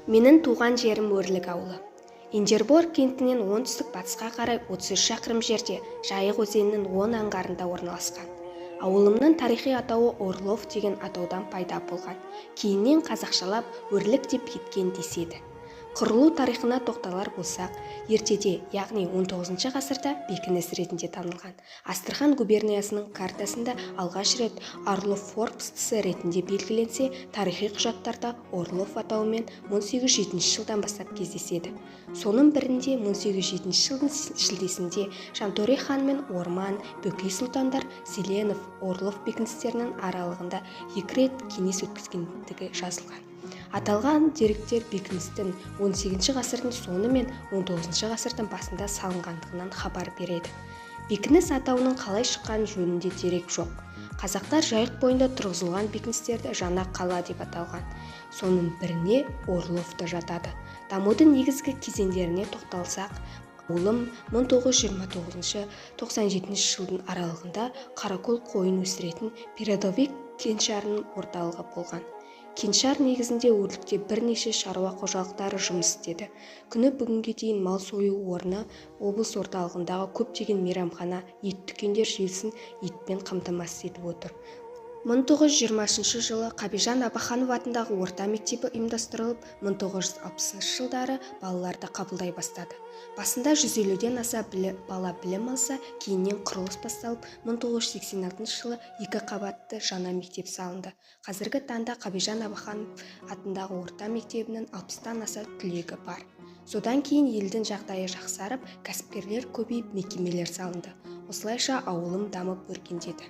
Менің туған жерім Өрлік ауылы. Индербор кентінен оңтүстік батысқа қарай 33 шақырым жерде Жайық өзенінің оң аңғарында орналасқан. Ауылымның тарихи атауы Орлов деген атаудан пайда болған. Кейіннен қазақшалап Өрлік деп кеткен деседі. Құрылу тарихына тоқталар болсақ, ертеде, яғни 19 ғасырда бекініс ретінде танылған. Астрахан губерниясының картасында алғаш рет Орлов форпостысы ретінде белгіленсе, тарихи құжаттарда Орлов атауымен 1807 жылдан бастап кездеседі. Соның бірінде 1807 жылдың шілдесінде Жантөре хан мен Орман, Бөкей сұлтандар Зеленов, Орлов бекіністерінің аралығында 2 рет кеңес өткізгендігі жазылған. Аталған деректер бекіністің 18 ғасырдың соңы мен 19 ғасырдың басында салынғандығынан хабар береді. Бекініс атауының қалай шыққан жөнінде дерек жоқ. Қазақтар Жайық бойында тұрғызылған бекіністерді жаңа қала деп аталған. Соның біріне Орлов та жатады. Дамудың негізгі кезеңдеріне тоқталсақ, ауылым 1929-97 жылдың аралығында Қаракөл қойын өсіретін Передовик кеңшарының орталығы болған. Кеңшар негізінде Өрлікте бірнеше шаруа қожалықтары жұмыс істеді. Күні бүгінге дейін мал сою орны, облыс орталығындағы көптеген мейрамхана, ет дүкендер желісін етпен қамтамасыз етіп отыр. 1920 жылы Қабижан Абаханов атындағы орта мектебі ұйымдастырылып, 1960 жылдары балаларды қабылдай бастады. Басында 150-ден аса бала білім алса, кейіннен құрылыс басталып, 1986 жылы 2 қабатты жаңа мектеп салынды. Қазіргі таңда Қабижан Абаханов атындағы орта мектебінің 60-тан аса түлегі бар. Содан кейін елдің жағдайы жақсарып, кәсіпкерлер көбейіп, мекемелер салынды. Осылайша ауылым дамып өркендеді.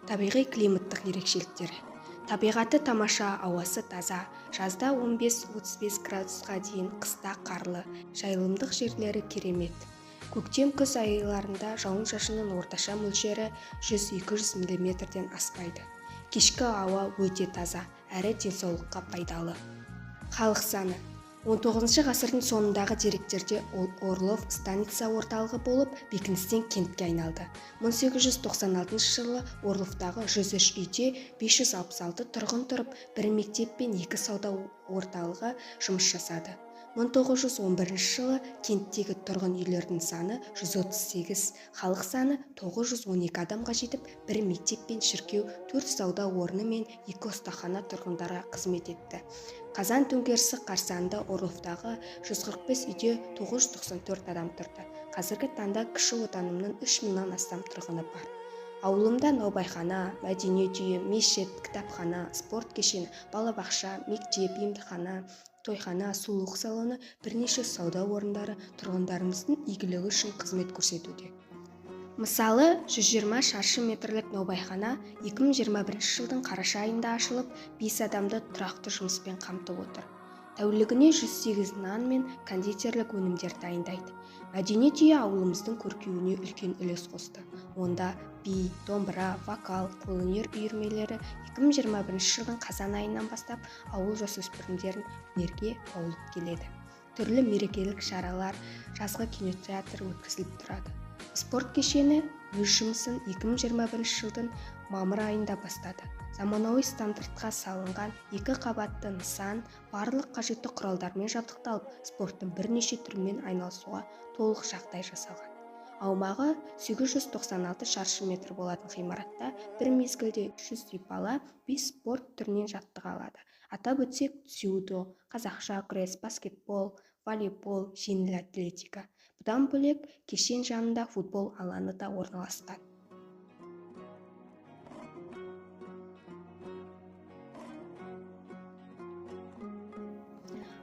Табиғи климаттық ерекшеліктері. Табиғаты тамаша, ауасы таза, жазда 15-35 градусқа дейін, қыста қарлы, жайылымдық жерлері керемет. Көктем-күз айларында жауын-шашынның орташа мөлшері 100-200 мм-ден аспайды. Кешкі ауа өте таза, әрі денсаулыққа пайдалы. Халық саны. 19 ғасырдың соңындағы деректерде Орлов станица орталығы болып, бекіністен кентке айналды. 1896 жылы Орловтағы 103 үйде 566 тұрғын тұрып, бір мектеп пен 2 сауда орталығы жұмыс жасады. 1911 жылы кенттегі тұрғын үйлердің саны 138, халық саны 912 адамға жетіп, бір мектеп пен шіркеу, 4 сауда орны мен 2 ұстахана тұрғындарға қызмет етті. Қазан төңкерісі қарсаңында Орловтағы 145 үйде 994 адам тұрды. Қазіргі таңда кіші отанымның 3000-нан астам тұрғыны бар. Ауылымда наубайхана, мәдениет үйі, мешіт, кітапхана, спорт кешені, балабақша, мектеп, емтихана, тойхана, сұлулық салоны, бірнеше сауда орындары тұрғындарымыздың игілігі үшін қызмет көрсетуде. Мысалы, 120 шаршы метрлік наубайхана 2021 жылдың қараша айында ашылып, 5 адамды тұрақты жұмыспен қамтып отыр. Тәулігіне 108 нан мен кондитерлік өнімдер дайындайды. Мәдениет үйі ауылымыздың көркеюіне үлкен үлес қосты. Онда би, домбыра, вокал, қолөнер үйірмелері 2021 жылдың қазан айынан бастап ауыл жасөспірімдерін өнерге баулып келеді. Түрлі мерекелік шаралар, жазғы кинотеатр өткізіліп тұрады. Спорт кешені өз жұмысын 2021 жылдың мамыр айында бастады. Заманауи стандартқа салынған 2 қабатты нысан барлық қажетті құралдармен жабдықталып, спорттың бірнеше түрімен айналысуға толық жағдай жасалған. Аумағы 896 шаршы метр болатын ғимаратта бір мезгілде 300 бала 5 спорт түрінен жаттыға алады. Атап өтсек, дзюдо, қазақша күрес, баскетбол, волейбол, жеңіл атлетика. Бұдан бөлек кешен жанында футбол алаңы да орналасқан.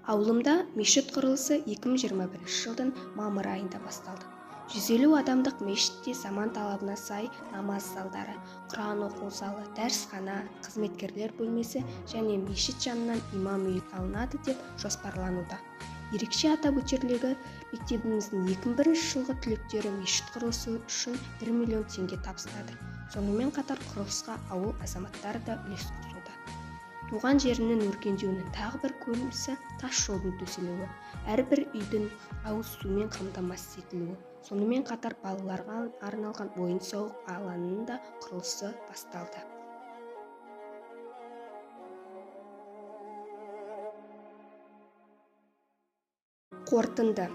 Ауылымда мешіт құрылысы 2021 жылдың мамыр айында басталды. 150 адамдық мешітте заман талабына сай намаз залдары, Құран оқу залы, дәрісхана, қызметкерлер бөлмесі және мешіт жанынан имам үйі салынады деп жоспарлануда. Ерекше атап өтерлігі, мектебіміздің 2001 жылғы түлектері мешіт құрылысы үшін 1 миллион теңге табыстады. Сонымен қатар құрылысқа ауыл азаматтары да үлес қосуда. Туған жерінің өркендеуінің тағы бір көрінісі тас жолдың төселуі, әрбір үйдің ауыз сумен қамтамасыз етілуі. Сонымен қатар балаларға арналған ойын-сауық алаңының да құрылысы басталды. қорытынды.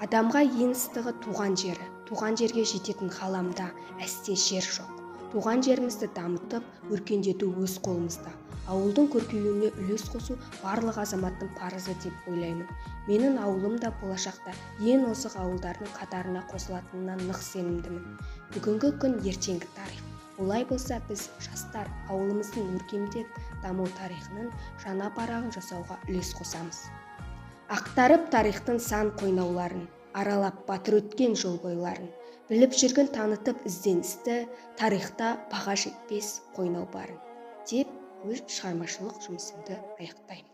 Адамға ең ыстығы туған жері. Туған жерге жететін ғаламда әсте жер жоқ. Туған жерімізді дамытып, өркендету өз қолымызда. Ауылдың көркеюіне үлес қосу барлық азаматтың парызы деп ойлаймын. Менің ауылым да болашақта ең озық ауылдардың қатарына қосылатынына нық сенімдімін. Бүгінгі күн ертеңгі тарих. Олай болса біз жастар ауылымыздың өркендеп даму тарихының жаңа парағын жасауға үлес қосамыз. Ақтарып тарихтың сан қойнауларын, аралап батыр өткен жол бойларын, біліп жүрген танытып ізденісті, тарихта баға жетпес қойнау барын деп өз шығармашылық жұмысымды аяқтаймын.